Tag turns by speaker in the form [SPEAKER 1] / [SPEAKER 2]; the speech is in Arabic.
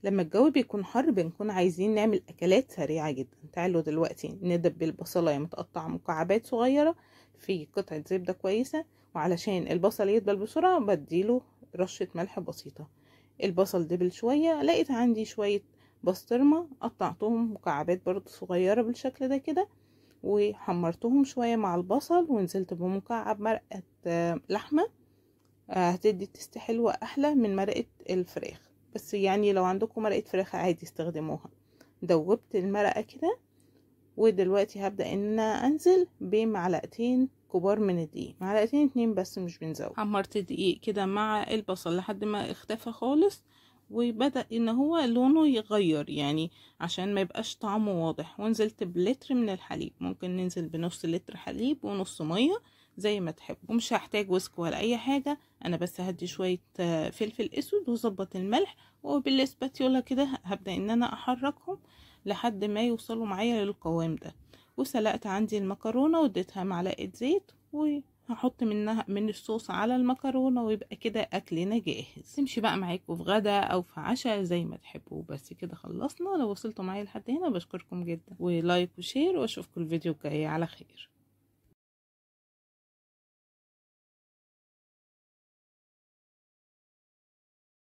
[SPEAKER 1] لما الجو بيكون حر بنكون عايزين نعمل اكلات سريعة جدا. تعالوا دلوقتي ندب البصلاية متقطعة مكعبات صغيرة في قطعة زبدة كويسة، وعلشان البصل يدبل بسرعة بديله رشة ملح بسيطة. البصل دبل شوية، لقيت عندي شوية بسطرمة قطعتهم مكعبات برضو صغيرة بالشكل ده كده، وحمرتهم شوية مع البصل، ونزلت بمكعب مرقة لحمة. هتدي تست حلوة احلى من مرقة الفراخ، بس يعني لو عندكم مرقة فراخ عادي استخدموها. دوبت المرقة كده، ودلوقتي هبدأ ان انا انزل بمعلقتين كبار من الدقيق، معلقتين 2 بس مش بنزود. حمرت الدقيق كده مع البصل لحد ما اختفى خالص، وبدأ ان هو لونه يغير يعني عشان ما يبقاش طعمه واضح. ونزلت بلتر من الحليب، ممكن ننزل بنص لتر حليب ونص مية زي ما تحب، ومش هحتاج ويسك ولا اي حاجة. انا بس هدي شوية فلفل اسود وظبط الملح، وبالاسباتيولا كده هبدأ ان انا احركهم لحد ما يوصلوا معايا للقوام ده. وسلقت عندي المكرونة واديتها معلقة زيت، وهحط من الصوص على المكرونة، ويبقى كده اكلنا جاهز. تمشي بقى معاكم في غدا او في عشاء زي ما تحبوا. بس كده خلصنا. لو وصلتوا معايا لحد هنا بشكركم جدا، ولايك وشير، واشوفكم الفيديو الجاي على خير.